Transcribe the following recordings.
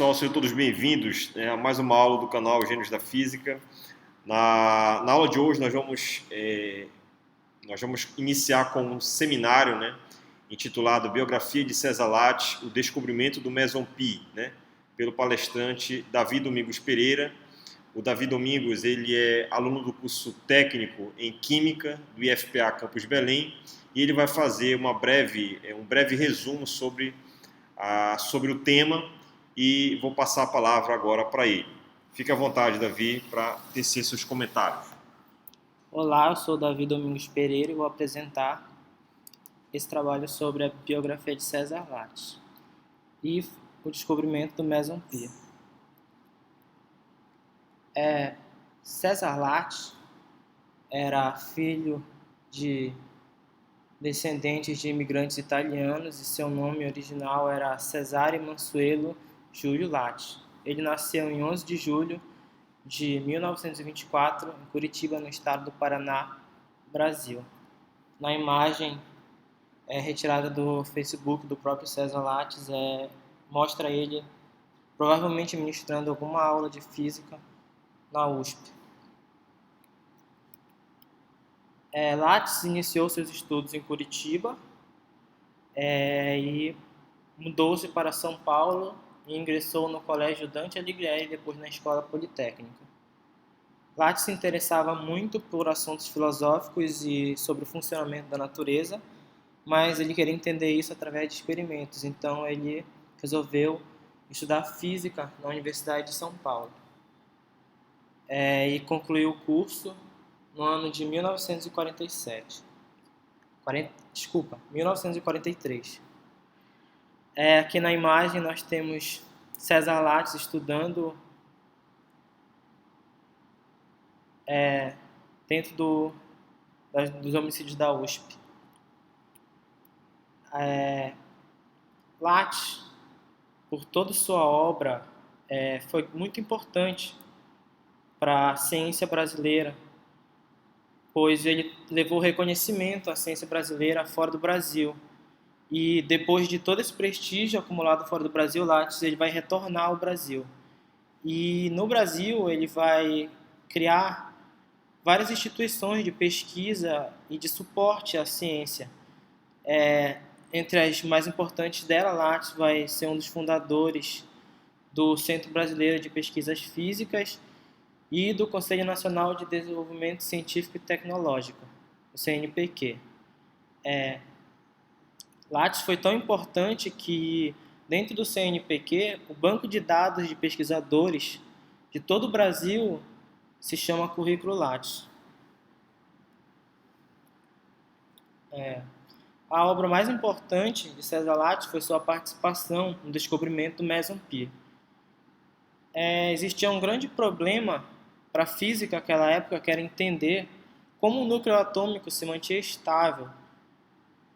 Pessoal, sejam todos bem-vindos a mais uma aula do canal Gênios da Física. Na aula de hoje nós vamos iniciar com um seminário, intitulado Biografia de César Lattes, o descobrimento do Meson Pi, pelo palestrante Davi Domingos Pereira. O Davi Domingos ele é aluno do curso técnico em Química do IFPA Campus Belém e ele vai fazer um breve resumo sobre o tema. E vou passar a palavra agora para ele. Fique à vontade, Davi, para tecer seus comentários. Olá, eu sou Davi Domingos Pereira e vou apresentar esse trabalho sobre a biografia de César Lattes e o descobrimento do Meson Pi. César Lattes era filho de descendentes de imigrantes italianos e seu nome original era Cesare Mansuelo Júlio Lattes. Ele nasceu em 11 de julho de 1924 em Curitiba, no estado do Paraná, Brasil. Na imagem retirada do Facebook do próprio César Lattes, mostra ele provavelmente ministrando alguma aula de física na USP. Lattes iniciou seus estudos em Curitiba e mudou-se para São Paulo e ingressou no Colégio Dante Alighieri e depois na Escola Politécnica. Lattes se interessava muito por assuntos filosóficos e sobre o funcionamento da natureza, mas ele queria entender isso através de experimentos, então ele resolveu estudar física na Universidade de São Paulo e concluiu o curso no ano de 1943. Aqui na imagem nós temos César Lattes estudando dentro dos homicídios da USP. Lattes, por toda sua obra, foi muito importante para a ciência brasileira, pois ele levou reconhecimento à ciência brasileira fora do Brasil. E depois de todo esse prestígio acumulado fora do Brasil, Lattes ele vai retornar ao Brasil. E no Brasil ele vai criar várias instituições de pesquisa e de suporte à ciência. Entre as mais importantes dela, Lattes vai ser um dos fundadores do Centro Brasileiro de Pesquisas Físicas e do Conselho Nacional de Desenvolvimento Científico e Tecnológico, o CNPq. Lattes foi tão importante que, dentro do CNPq, o banco de dados de pesquisadores de todo o Brasil se chama Currículo Lattes. A obra mais importante de César Lattes foi sua participação no descobrimento do Meson Pi. Existia um grande problema para a física naquela época, que era entender como o núcleo atômico se mantinha estável,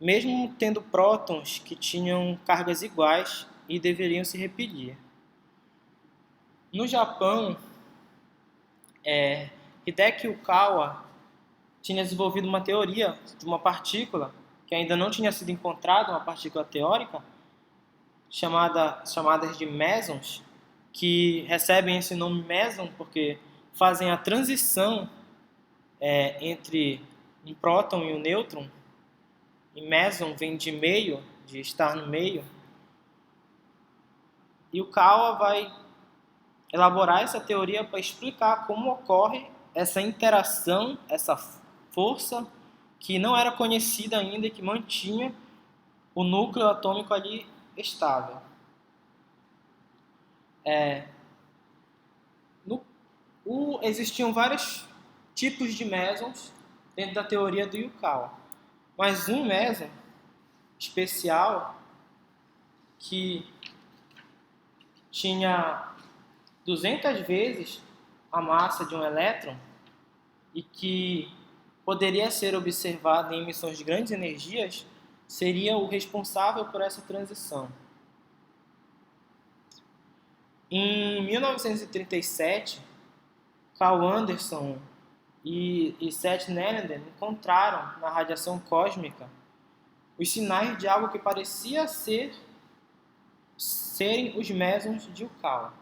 mesmo tendo prótons que tinham cargas iguais e deveriam se repelir. No Japão, Hideki Yukawa tinha desenvolvido uma teoria de uma partícula que ainda não tinha sido encontrada, uma partícula teórica, chamadas de mesons, que recebem esse nome meson porque fazem a transição entre um próton e um nêutron. E meson vem de meio, de estar no meio. E o Kawa vai elaborar essa teoria para explicar como ocorre essa interação, essa força que não era conhecida ainda e que mantinha o núcleo atômico ali estável. Existiam vários tipos de mesons dentro da teoria do Yukawa, mas um meson especial que tinha 200 vezes a massa de um elétron e que poderia ser observado em emissões de grandes energias, seria o responsável por essa transição. Em 1937, Carl Anderson e Seth Nellenden encontraram na radiação cósmica os sinais de algo que parecia ser serem os mesons de Yukawa.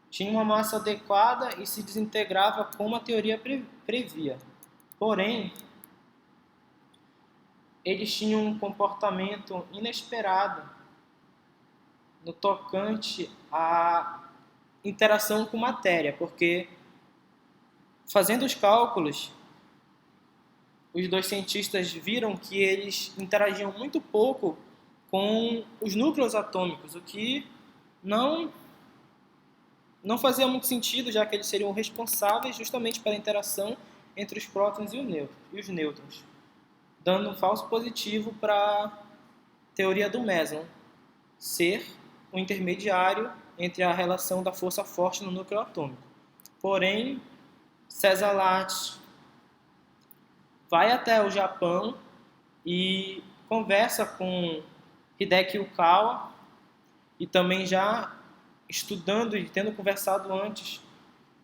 Tinha uma massa adequada e se desintegrava como a teoria previa. Porém, eles tinham um comportamento inesperado no tocante à interação com matéria, porque, fazendo os cálculos, os dois cientistas viram que eles interagiam muito pouco com os núcleos atômicos, o que não fazia muito sentido, já que eles seriam responsáveis justamente pela interação entre os prótons e os nêutrons, dando um falso positivo para a teoria do meson ser o intermediário entre a relação da força forte no núcleo atômico. Porém, César Lattes vai até o Japão e conversa com Hideki Yukawa, e também já estudando e tendo conversado antes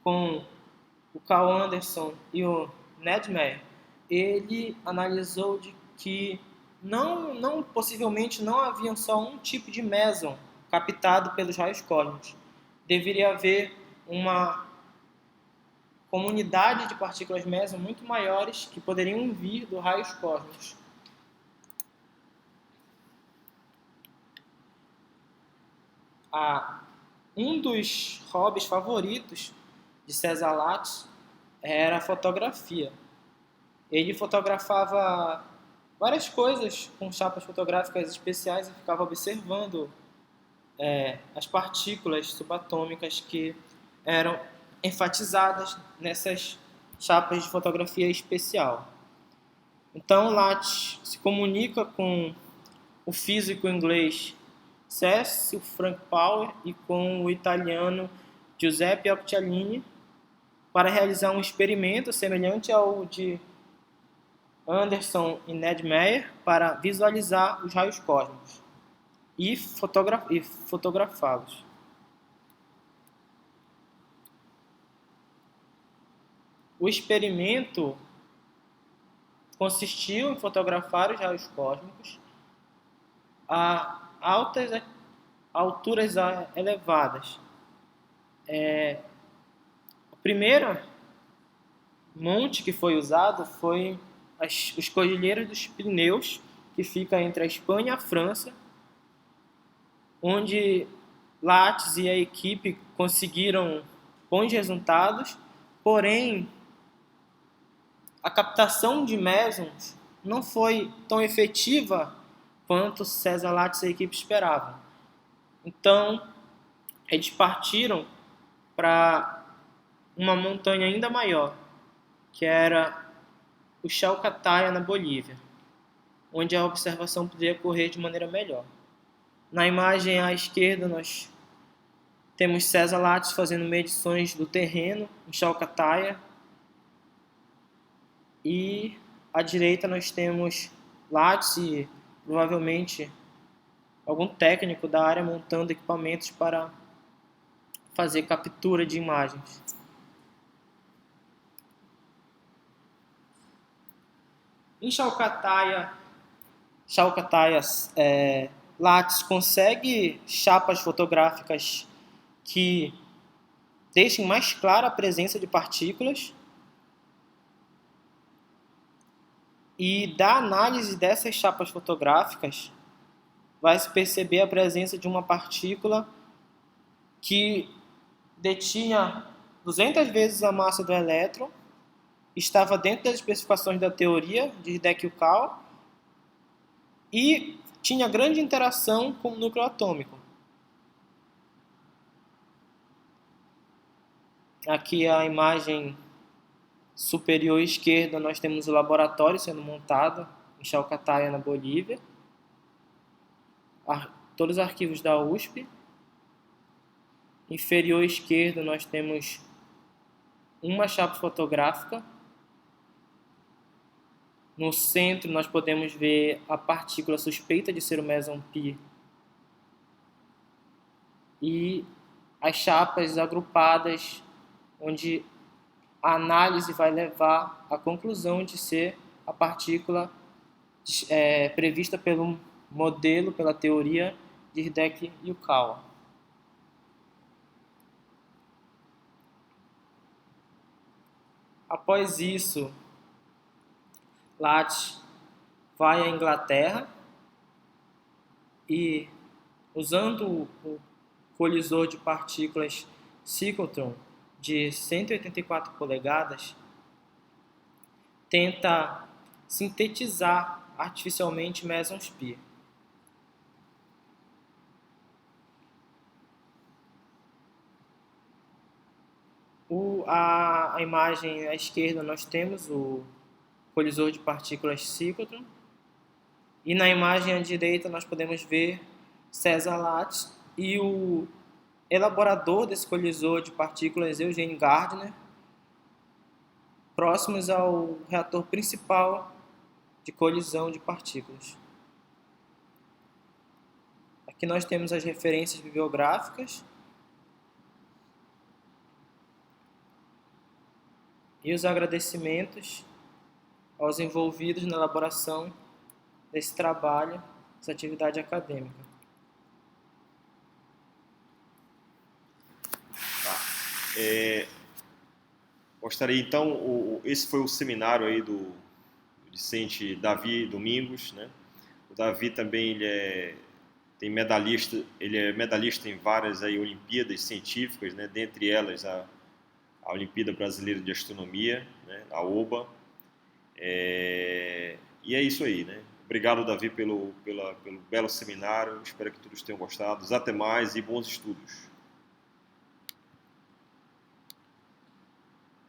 com o Carl Anderson e o Ned Meyer, ele analisou de que possivelmente não havia só um tipo de meson captado pelos raios cósmicos. Deveria haver uma comunidade de partículas meson muito maiores que poderiam vir dos raios cósmicos. Um dos hobbies favoritos de César Lattes era a fotografia. Ele fotografava várias coisas com chapas fotográficas especiais e ficava observando as partículas subatômicas que eram enfatizadas nessas chapas de fotografia especial. Então, Lattes se comunica com o físico inglês Cecil Frank Power e com o italiano Giuseppe Occhialini para realizar um experimento semelhante ao de Anderson e Ned Meyer para visualizar os raios cósmicos e fotografá-los. O experimento consistiu em fotografar os raios cósmicos a alturas elevadas. O primeiro monte que foi usado foi os Cordilheiras dos Pirineus, que fica entre a Espanha e a França, onde Lattes e a equipe conseguiram bons resultados, porém a captação de mesons não foi tão efetiva quanto César Lattes e a equipe esperavam. Então, eles partiram para uma montanha ainda maior, que era o Chalcataya, na Bolívia, onde a observação poderia ocorrer de maneira melhor. Na imagem à esquerda, nós temos César Lattes fazendo medições do terreno em Chalcataya, e à direita nós temos Lattes e provavelmente algum técnico da área montando equipamentos para fazer captura de imagens. Em Chalcataya, Lattes consegue chapas fotográficas que deixem mais clara a presença de partículas, e da análise dessas chapas fotográficas vai se perceber a presença de uma partícula que detinha 200 vezes a massa do elétron, estava dentro das especificações da teoria de Hideki Yukawa e tinha grande interação com o núcleo atômico. Aqui a imagem superior esquerda, nós temos o laboratório sendo montado em Chalcataya, na Bolívia. Todos os arquivos da USP. Inferior esquerdo, nós temos uma chapa fotográfica. No centro, nós podemos ver a partícula suspeita de ser o meson π e as chapas agrupadas, onde a análise vai levar à conclusão de ser a partícula prevista pelo modelo, pela teoria de Hideki Yukawa. Após isso, Lattes vai à Inglaterra e, usando o colisor de partículas cyclotron de 184 polegadas, tenta sintetizar artificialmente mesons pi. A imagem à esquerda nós temos o colisor de partículas cyclotron e na imagem à direita nós podemos ver César Lattes e o elaborador desse colisor de partículas, Eugene Gardner, próximos ao reator principal de colisão de partículas. Aqui nós temos as referências bibliográficas e os agradecimentos aos envolvidos na elaboração desse trabalho, dessa atividade acadêmica. Gostaria então, esse foi o seminário aí do discente Davi Domingos, né? O Davi também ele é medalhista em várias aí Olimpíadas científicas, né? Dentre elas a Olimpíada Brasileira de Astronomia, né? A OBA. E é isso aí, né? Obrigado, Davi, pelo belo seminário. Espero que todos tenham gostado. Até mais e bons estudos.